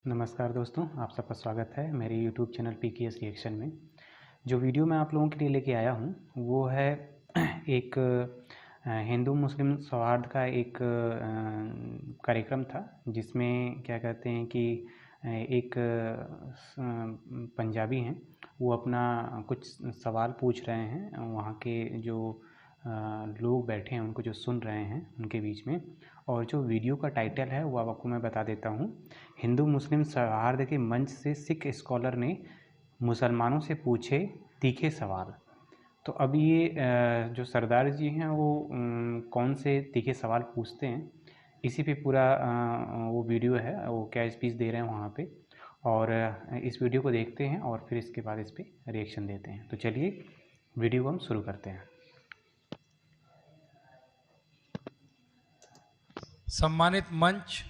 नमस्कार दोस्तों, आप सबका स्वागत है मेरे YouTube चैनल PKS रिएक्शन में। जो वीडियो मैं आप लोगों के लिए लेके आया हूँ वो है एक हिंदू मुस्लिम सौहार्द का एक कार्यक्रम था, जिसमें क्या कहते हैं कि एक पंजाबी हैं, वो अपना कुछ सवाल पूछ रहे हैं। वहाँ के जो लोग बैठे हैं उनको जो सुन रहे हैं उनके बीच में। और जो वीडियो का टाइटल है वो आपको मैं बता देता हूँ। हिंदू मुस्लिम सौहार्द के मंच से सिख स्कॉलर ने मुसलमानों से पूछे तीखे सवाल। तो अब ये जो सरदार जी हैं वो कौन से तीखे सवाल पूछते हैं, इसी पे पूरा वो वीडियो है, वो क्या स्पीच दे रहे हैं वहाँ पे। और इस वीडियो को देखते हैं और फिर इसके बाद इस पर रिएक्शन देते हैं। तो चलिए वीडियो को हम शुरू करते हैं। सम्मानित मंच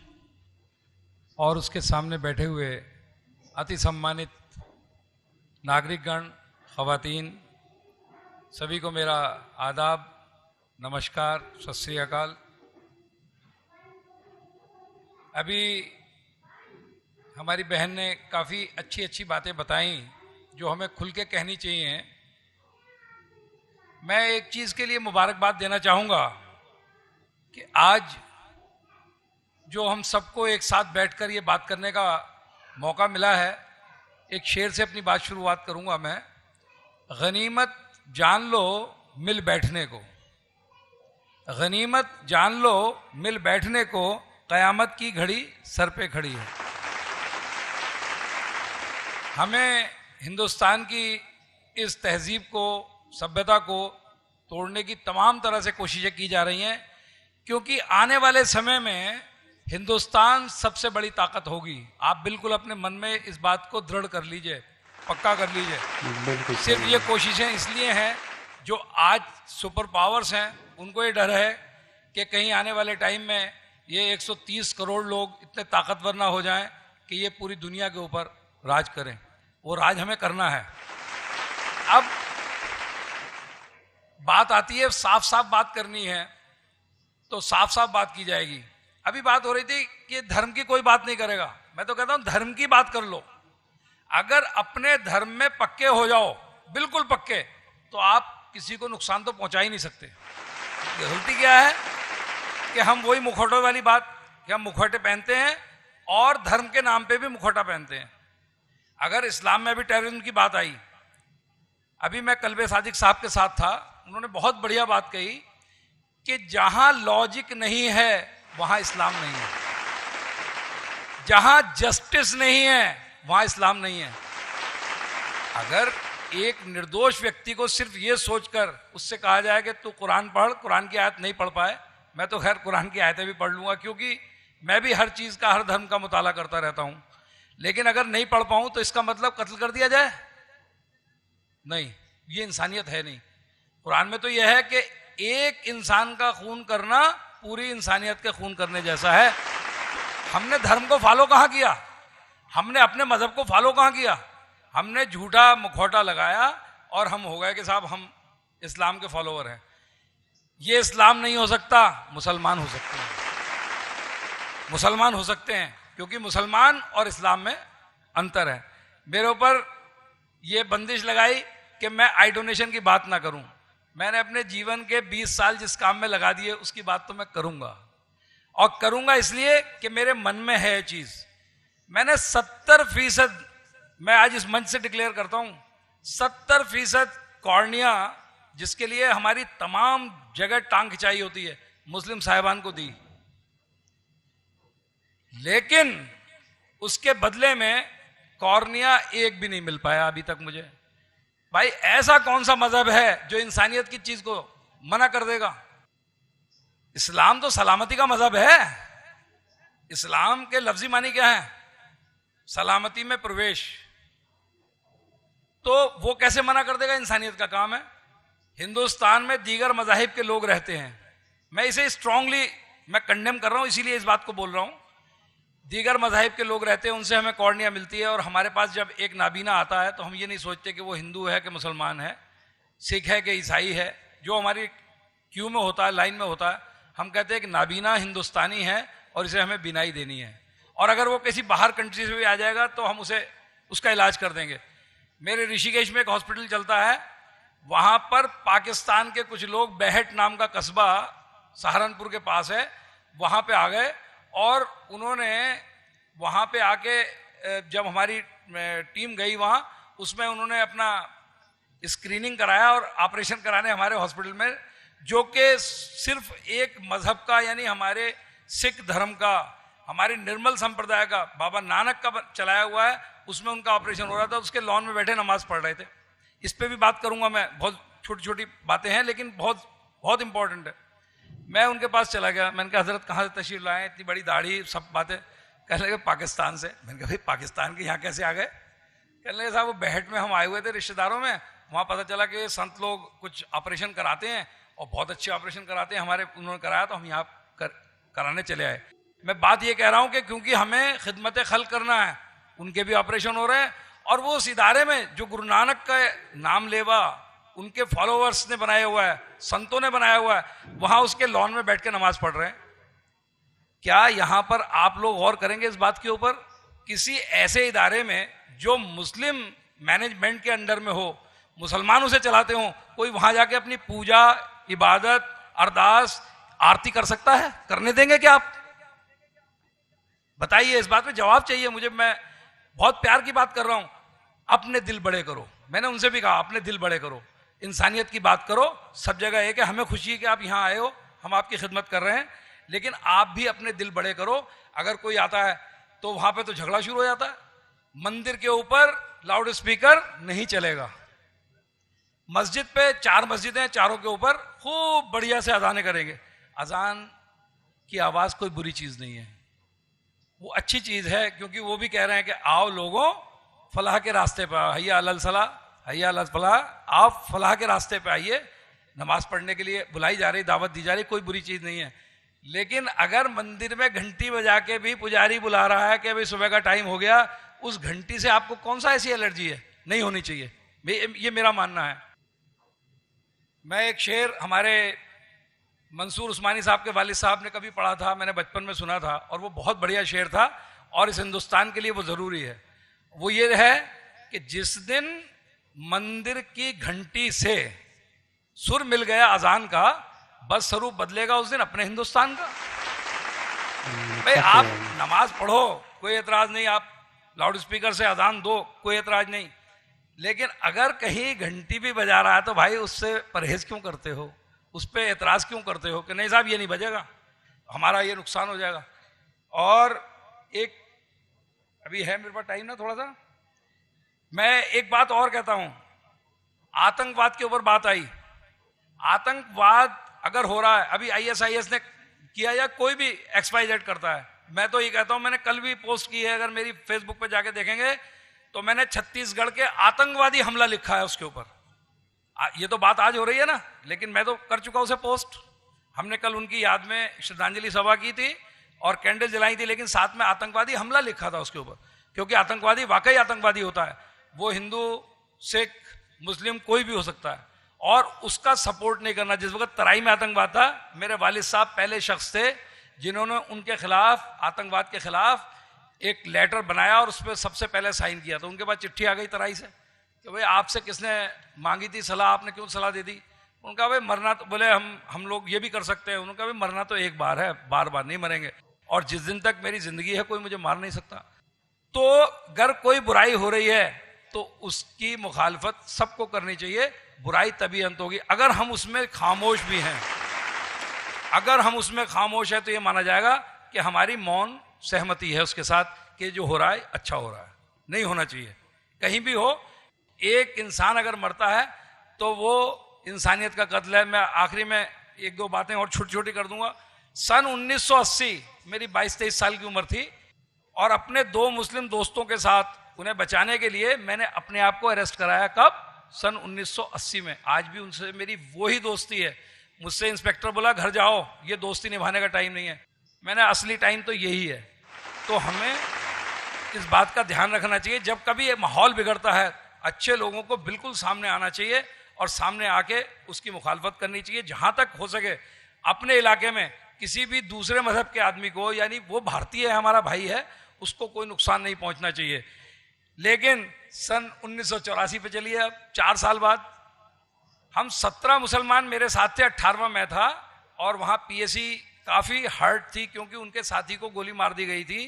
और उसके सामने बैठे हुए अति सम्मानित नागरिकगण, ख़वातीन, सभी को मेरा आदाब, नमस्कार, सत श्री अकाल। अभी हमारी बहन ने काफ़ी अच्छी अच्छी बातें बताई जो हमें खुल के कहनी चाहिए। मैं एक चीज़ के लिए मुबारकबाद देना चाहूँगा कि आज जो हम सबको एक साथ बैठकर ये बात करने का मौका मिला है। एक शेर से अपनी बात शुरुआत करूंगा मैं। गनीमत जान लो मिल बैठने को, गनीमत जान लो मिल बैठने को, क़यामत की घड़ी सर पे खड़ी है। हमें हिंदुस्तान की इस तहजीब को, सभ्यता को तोड़ने की तमाम तरह से कोशिशें की जा रही हैं, क्योंकि आने वाले समय में हिंदुस्तान सबसे बड़ी ताकत होगी। आप बिल्कुल अपने मन में इस बात को दृढ़ कर लीजिए, पक्का कर लीजिए। सिर्फ ये कोशिशें इसलिए हैं, जो आज सुपर पावर्स हैं उनको ये डर है कि कहीं आने वाले टाइम में ये 130 करोड़ लोग इतने ताकतवर ना हो जाएं कि ये पूरी दुनिया के ऊपर राज करें। वो राज हमें करना है। अब बात आती है, साफ साफ बात करनी है तो साफ साफ बात की जाएगी। अभी बात हो रही थी कि धर्म की कोई बात नहीं करेगा। मैं तो कहता हूं धर्म की बात कर लो। अगर अपने धर्म में पक्के हो जाओ, बिल्कुल पक्के, तो आप किसी को नुकसान तो पहुंचा ही नहीं सकते। गलती क्या है कि हम वही मुखौटों वाली बात कि हम मुखौटे पहनते हैं और धर्म के नाम पे भी मुखौटा पहनते हैं। अगर इस्लाम में भी टेररिज्म की बात आई, अभी मैं कल्बे सादिक साहब के साथ था, उन्होंने बहुत बढ़िया बात कही कि जहां लॉजिक नहीं है वहां इस्लाम नहीं है, जहां जस्टिस नहीं है वहां इस्लाम नहीं है। अगर एक निर्दोष व्यक्ति को सिर्फ ये सोचकर उससे कहा जाए कि तू कुरान पढ़, कुरान की आयत नहीं पढ़ पाए, मैं तो खैर कुरान की आयतें भी पढ़ लूंगा क्योंकि मैं भी हर चीज का, हर धर्म का मुताला करता रहता हूं, लेकिन अगर नहीं पढ़ पाऊं तो इसका मतलब कत्ल कर दिया जाए? नहीं, ये इंसानियत है नहीं। कुरान में तो यह है कि एक इंसान का खून करना पूरी इंसानियत के खून करने जैसा है। हमने धर्म को फॉलो कहां किया? हमने अपने मजहब को फॉलो कहां किया? हमने झूठा मुखौटा लगाया और हम हो गए कि साहब हम इस्लाम के फॉलोवर हैं। ये इस्लाम नहीं हो सकता, मुसलमान हो सकते हैं। मुसलमान हो सकते हैं क्योंकि मुसलमान और इस्लाम में अंतर है। मेरे ऊपर ये बंदिश लगाई कि मैं आई डोनेशन की बात ना करूं। मैंने अपने जीवन के 20 साल जिस काम में लगा दिए उसकी बात तो मैं करूंगा, और करूंगा इसलिए कि मेरे मन में है ये चीज। मैंने 70%, मैं आज इस मंच से डिक्लेयर करता हूं, 70% कॉर्निया जिसके लिए हमारी तमाम जगह टांग खिंचाई होती है, मुस्लिम साहिबान को दी। लेकिन उसके बदले में कॉर्निया एक भी नहीं मिल पाया अभी तक मुझे। भाई ऐसा कौन सा मजहब है जो इंसानियत की चीज को मना कर देगा? इस्लाम तो सलामती का मजहब है। इस्लाम के लफ्जी मानी क्या है? सलामती में प्रवेश। तो वो कैसे मना कर देगा? इंसानियत का काम है। हिंदुस्तान में दीगर मजाहिब के लोग रहते हैं, मैं इसे स्ट्रांगली मैं कंडेम कर रहा हूं, इसीलिए इस बात को बोल रहा हूं। दीगर मज़ाहिब के लोग रहते हैं, उनसे हमें कॉर्निया मिलती है, और हमारे पास जब एक नाबीना आता है तो हम ये नहीं सोचते कि वो हिंदू है कि मुसलमान है, सिख है कि ईसाई है। जो हमारी क्यू में होता है, लाइन में होता है, हम कहते हैं कि नाबीना हिंदुस्तानी है और इसे हमें बिनाई देनी है। और अगर वो किसी बाहर कंट्री से भी आ जाएगा तो हम उसे उसका इलाज कर देंगे। मेरे ऋषिकेश में एक हॉस्पिटल चलता है, वहां पर पाकिस्तान के कुछ लोग बेहट नाम का कस्बा सहारनपुर के पास है, वहां पे आ गए और उन्होंने वहां पे आके जब हमारी टीम गई वहां, उसमें उन्होंने अपना स्क्रीनिंग कराया और ऑपरेशन कराने हमारे हॉस्पिटल में, जो कि सिर्फ एक मजहब का यानी हमारे सिख धर्म का, हमारे निर्मल संप्रदाय का, बाबा नानक का चलाया हुआ है, उसमें उनका ऑपरेशन हो रहा था। उसके लॉन में बैठे नमाज पढ़ रहे थे। इस पे भी बात करूंगा मैं, बहुत छोटी छोटी बातें हैं लेकिन बहुत बहुत इंपॉर्टेंट है। मैं उनके पास चला गया, मैंने कहा हजरत कहाँ से तशरीफ लाए, इतनी बड़ी दाढ़ी, सब बातें। कहने लगे पाकिस्तान से। मैंने कहा भाई पाकिस्तान के यहाँ कैसे आ गए? कहने लगे साहब वो बेहट में हम आए हुए थे रिश्तेदारों में, वहाँ पता चला कि संत लोग कुछ ऑपरेशन कराते हैं और बहुत अच्छे ऑपरेशन कराते हैं, हमारे उन्होंने कराया तो हम यहाँ कराने चले आए। मैं बात ये कह रहा हूँ कि क्योंकि हमें खिदमत खल करना है, उनके भी ऑपरेशन हो रहे हैं और वो उस इदारे में जो गुरु नानक का नाम लेवा उनके फॉलोअर्स ने बनाया हुआ है, संतों ने बनाया हुआ है, वहां उसके लॉन में बैठ के नमाज पढ़ रहे हैं। क्या यहां पर आप लोग गौर करेंगे इस बात के ऊपर? किसी ऐसे इदारे में जो मुस्लिम मैनेजमेंट के अंडर में हो, मुसलमान उसे चलाते हो, कोई वहां जाके अपनी पूजा, इबादत, अरदास, आरती कर सकता है? करने देंगे क्या आप? बताइए, इस बात पे जवाब चाहिए मुझे। मैं बहुत प्यार की बात कर रहा हूं। अपने दिल बड़े करो, मैंने उनसे भी कहा अपने दिल बड़े करो, इंसानियत की बात करो। सब जगह एक है, हमें खुशी है कि आप यहां आए हो, हम आपकी खिदमत कर रहे हैं, लेकिन आप भी अपने दिल बड़े करो। अगर कोई आता है तो वहां पे तो झगड़ा शुरू हो जाता है। मंदिर के ऊपर लाउड स्पीकर नहीं चलेगा। मस्जिद पे 4 मस्जिदें, चारों के ऊपर खूब बढ़िया से अजानें करेंगे। अजान की आवाज कोई बुरी चीज नहीं है, वो अच्छी चीज है, क्योंकि वो भी कह रहे हैं कि आओ लोगों फलाह के रास्ते पर आओ, हैया अलल सलाह, हैया अलल फलाह, आप फलाह के रास्ते पे आइए। नमाज पढ़ने के लिए बुलाई जा रही, दावत दी जा रही, कोई बुरी चीज नहीं है। लेकिन अगर मंदिर में घंटी बजा के भी पुजारी बुला रहा है कि भाई सुबह का टाइम हो गया, उस घंटी से आपको कौन सा ऐसी एलर्जी है? नहीं होनी चाहिए, ये मेरा मानना है। मैं एक शेर हमारे मंसूर उस्मानी साहब के वालिद साहब ने कभी पढ़ा था, मैंने बचपन में सुना था और वो बहुत बढ़िया शेर था और इस हिंदुस्तान के लिए वो जरूरी है। वो ये है कि जिस दिन मंदिर की घंटी से सुर मिल गया अजान का, बस स्वरूप बदलेगा उस दिन अपने हिंदुस्तान का। भाई आप नमाज पढ़ो, कोई एतराज नहीं, आप लाउड स्पीकर से अजान दो, कोई एतराज नहीं, लेकिन अगर कहीं घंटी भी बजा रहा है तो भाई उससे परहेज क्यों करते हो? उस पर एतराज क्यों करते हो कि नहीं साहब ये नहीं बजेगा, हमारा ये नुकसान हो जाएगा? और एक अभी है मेरे पास टाइम ना थोड़ा सा, मैं एक बात और कहता हूं। आतंकवाद के ऊपर बात आई। आतंकवाद अगर हो रहा है, अभी ISIS ने किया या कोई भी XYZ करता है, मैं तो ये कहता हूं, मैंने कल भी पोस्ट की है, अगर मेरी फेसबुक पे जाके देखेंगे तो मैंने छत्तीसगढ़ के आतंकवादी हमला लिखा है उसके ऊपर। ये तो बात आज हो रही है ना, लेकिन मैं तो कर चुका उसे पोस्ट। हमने कल उनकी याद में श्रद्धांजलि सभा की थी और कैंडल जलाई थी, लेकिन साथ में आतंकवादी हमला लिखा था उसके ऊपर, क्योंकि आतंकवादी वाकई आतंकवादी होता है। वो हिंदू, सिख, मुस्लिम कोई भी हो सकता है और उसका सपोर्ट नहीं करना। जिस वक्त तराई में आतंकवाद था, मेरे वालिद साहब पहले शख्स थे जिन्होंने उनके खिलाफ, आतंकवाद के खिलाफ एक लेटर बनाया और उस पर सबसे पहले साइन किया। तो उनके पास चिट्ठी आ गई तराई से कि भाई आपसे किसने मांगी थी सलाह, आपने क्यों सलाह दे दी? उनका भाई मरना तो, बोले हम लोग ये भी कर सकते हैं। उनका भाई मरना तो एक बार है, बार बार नहीं मरेंगे, और जिस दिन तक मेरी जिंदगी है कोई मुझे मार नहीं सकता। तो अगर कोई बुराई हो रही है तो उसकी मुखालफत सबको करनी चाहिए, बुराई तभी अंत होगी। अगर हम उसमें खामोश भी हैं, अगर हम उसमें खामोश है तो ये माना जाएगा कि हमारी मौन सहमति है उसके साथ कि जो हो रहा है अच्छा हो रहा है। नहीं होना चाहिए कहीं भी हो। एक इंसान अगर मरता है तो वो इंसानियत का कत्ल है। मैं आखिरी में 1-2 बातें और छोटी छोटी कर दूंगा। सन 1980 मेरी 22-23 साल की उम्र थी और अपने 2 मुस्लिम दोस्तों के साथ उन्हें बचाने के लिए मैंने अपने आप को अरेस्ट कराया। कब? सन 1980 में। आज भी उनसे मेरी वही दोस्ती है। मुझसे इंस्पेक्टर बोला घर जाओ, ये दोस्ती निभाने का टाइम नहीं है। मैंने असली टाइम तो यही है। तो हमें इस बात का ध्यान रखना चाहिए, जब कभी ये माहौल बिगड़ता है अच्छे लोगों को बिल्कुल सामने आना चाहिए और सामने आके उसकी मुखालफत करनी चाहिए। जहां तक हो सके अपने इलाके में किसी भी दूसरे मजहब के आदमी को, यानी वो भारतीय है, हमारा भाई है, उसको कोई नुकसान नहीं पहुंचना चाहिए। लेकिन सन 1984 पे चलिए, अब 4 साल बाद हम 17 मुसलमान मेरे साथ थे, 18वां मैं था, और वहां पीएसी काफी हर्ट थी क्योंकि उनके साथी को गोली मार दी गई थी,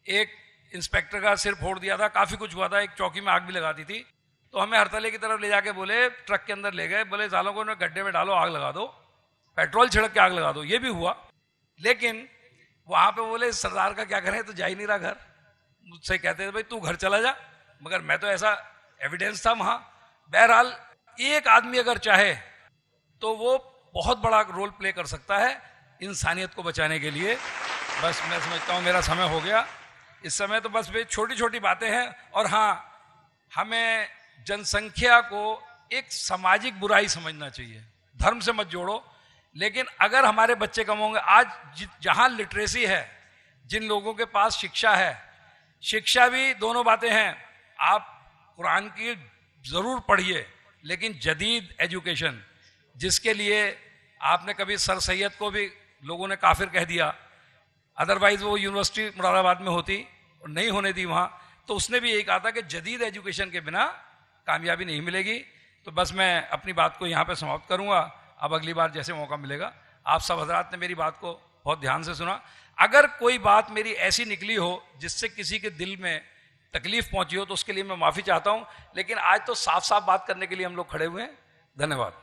एक इंस्पेक्टर का सिर फोड़ दिया था, काफी कुछ हुआ था, एक चौकी में आग भी लगा दी थी। तो हमें हरतले की तरफ ले जाके बोले, ट्रक के अंदर ले गए, बोले सालों को गड्ढे में डालो, आग लगा दो, पेट्रोल छिड़क के आग लगा दो। ये भी हुआ। लेकिन वहां पे बोले सरदार का क्या करें, तो जा ही नहीं रहा घर। मुझसे कहते थे भाई तू घर चला जा, मगर मैं तो ऐसा एविडेंस था वहां। बहरहाल एक आदमी अगर चाहे तो वो बहुत बड़ा रोल प्ले कर सकता है इंसानियत को बचाने के लिए। बस मैं समझता हूं मेरा समय हो गया इस समय, तो बस वे छोटी छोटी बातें हैं। और हाँ, हमें जनसंख्या को एक सामाजिक बुराई समझना चाहिए, धर्म से मत जोड़ो। लेकिन अगर हमारे बच्चे कम होंगे, आज जहां लिटरेसी है, जिन लोगों के पास शिक्षा है, शिक्षा भी दोनों बातें हैं, आप कुरान की जरूर पढ़िए, लेकिन जदीद एजुकेशन, जिसके लिए आपने कभी सर सैयद को भी लोगों ने काफिर कह दिया, अदरवाइज वो यूनिवर्सिटी मुरादाबाद में होती और नहीं होने दी वहां, तो उसने भी यही कहा था कि जदीद एजुकेशन के बिना कामयाबी नहीं मिलेगी। तो बस मैं अपनी बात को यहाँ पे समाप्त करूंगा। अब अगली बार जैसे मौका मिलेगा, आप सब हजरात ने मेरी बात को बहुत ध्यान से सुना। अगर कोई बात मेरी ऐसी निकली हो जिससे किसी के दिल में तकलीफ पहुंची हो, तो उसके लिए मैं माफी चाहता हूं। लेकिन आज तो साफ साफ बात करने के लिए हम लोग खड़े हुए हैं। धन्यवाद।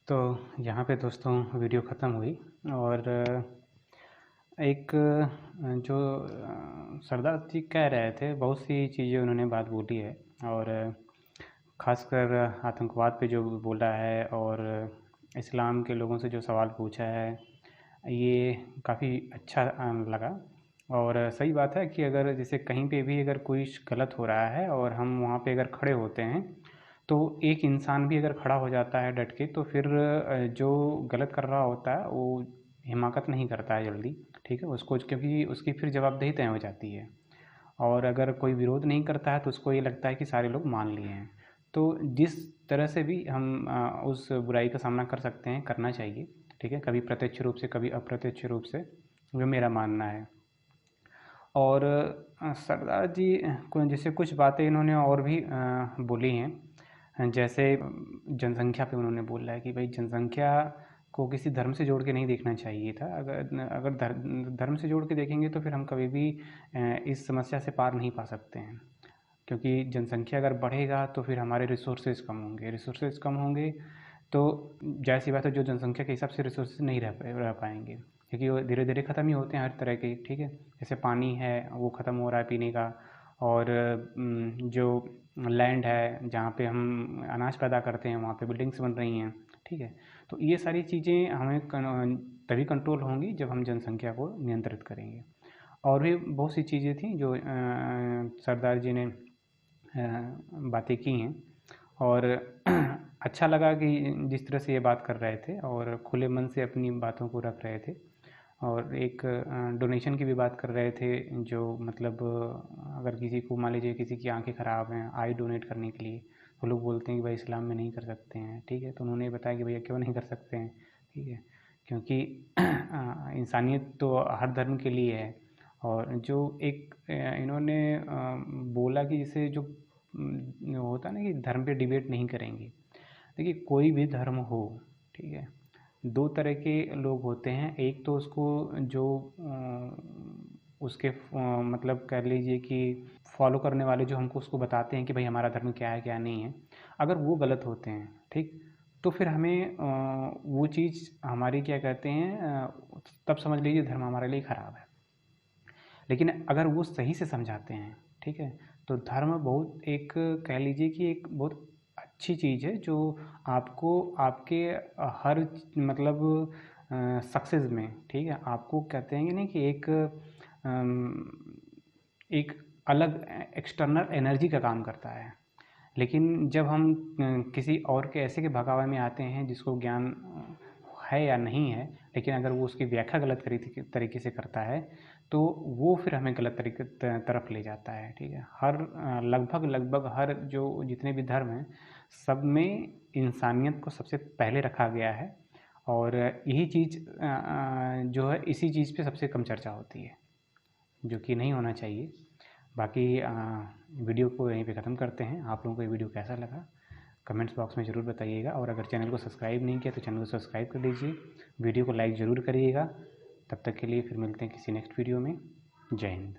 तो यहाँ पे दोस्तों वीडियो ख़त्म हुई, और एक जो सरदार जी कह रहे थे, बहुत सी चीज़ें उन्होंने बात बोली है, और ख़ासकर आतंकवाद पे जो बोला है और इस्लाम के लोगों से जो सवाल पूछा है, ये काफ़ी अच्छा लगा। और सही बात है कि अगर जैसे कहीं पे भी अगर कोई गलत हो रहा है और हम वहाँ पे अगर खड़े होते हैं, तो एक इंसान भी अगर खड़ा हो जाता है डट के, तो फिर जो गलत कर रहा होता है वो हिमाकत नहीं करता है जल्दी, ठीक है उसको, क्योंकि उसकी फिर जवाबदेही तय हो जाती है। और अगर कोई विरोध नहीं करता है तो उसको ये लगता है कि सारे लोग मान लिए हैं। तो जिस तरह से भी हम उस बुराई का सामना कर सकते हैं, करना चाहिए, ठीक है, कभी प्रत्यक्ष रूप से कभी अप्रत्यक्ष रूप से, जो मेरा मानना है। और सरदार जी को जैसे कुछ बातें इन्होंने और भी बोली हैं, जैसे जनसंख्या पे उन्होंने बोला है कि भाई जनसंख्या को किसी धर्म से जोड़ के नहीं देखना चाहिए था। अगर धर्म से जोड़ के देखेंगे तो फिर हम कभी भी इस समस्या से पार नहीं पा सकते हैं, क्योंकि जनसंख्या अगर बढ़ेगा तो फिर हमारे रिसोर्सेज कम होंगे, रिसोर्सेज कम होंगे तो जाहिर सी बात है जो जनसंख्या के हिसाब से रिसोर्सेज नहीं रह पाएंगे, क्योंकि वो धीरे धीरे ख़त्म ही होते हैं हर तरह के, ठीक है। जैसे पानी है वो ख़त्म हो रहा है पीने का, और जो लैंड है जहाँ पे हम अनाज पैदा करते हैं वहाँ पे बिल्डिंग्स बन रही हैं, ठीक है। तो ये सारी चीज़ें हमें तभी कंट्रोल होंगी जब हम जनसंख्या को नियंत्रित करेंगे। और भी बहुत सी चीज़ें थी जो सरदार जी ने बातें की हैं, और अच्छा लगा कि जिस तरह से ये बात कर रहे थे और खुले मन से अपनी बातों को रख रहे थे। और एक डोनेशन की भी बात कर रहे थे, जो मतलब अगर किसी को मान लीजिए किसी की आंखें ख़राब हैं, आई डोनेट करने के लिए, तो लोग बोलते हैं कि भाई इस्लाम में नहीं कर सकते हैं, ठीक है। तो उन्होंने बताया कि भैया क्यों नहीं कर सकते हैं, ठीक है, क्योंकि इंसानियत तो हर धर्म के लिए है। और जो एक इन्होंने बोला कि जैसे जो होता है ना कि धर्म पे डिबेट नहीं करेंगे। देखिए कोई भी धर्म हो, ठीक है, दो तरह के लोग होते हैं। एक तो उसको जो उसके मतलब कह लीजिए कि फॉलो करने वाले जो हमको उसको बताते हैं कि भाई हमारा धर्म क्या है क्या नहीं है, अगर वो गलत होते हैं, ठीक, तो फिर हमें वो चीज़ हमारी क्या कहते हैं, तब समझ लीजिए धर्म हमारे लिए ख़राब है। लेकिन अगर वो सही से समझाते हैं, ठीक है, तो धर्म बहुत एक कह लीजिए कि एक बहुत अच्छी चीज़ है, जो आपको आपके हर मतलब सक्सेस में, ठीक है, आपको कहते हैं कि नहीं कि एक अलग एक्सटर्नल एनर्जी का काम करता है। लेकिन जब हम किसी और के ऐसे के भगावे में आते हैं जिसको ज्ञान है या नहीं है, लेकिन अगर वो उसकी व्याख्या गलत तरीके से करता है, तो वो फिर हमें गलत तरीके तरफ ले जाता है, ठीक है। हर लगभग हर जो जितने भी धर्म हैं, सब में इंसानियत को सबसे पहले रखा गया है। और यही चीज़ जो है इसी चीज़ पे सबसे कम चर्चा होती है, जो कि नहीं होना चाहिए। बाकी वीडियो को यहीं पे ख़त्म करते हैं। आप लोगों को ये वीडियो कैसा लगा कमेंट्स बॉक्स में ज़रूर बताइएगा, और अगर चैनल को सब्सक्राइब नहीं किया तो चैनल को सब्सक्राइब कर लीजिए, वीडियो को लाइक ज़रूर करिएगा। तब तक के लिए फिर मिलते हैं किसी नेक्स्ट वीडियो में। जय हिंद।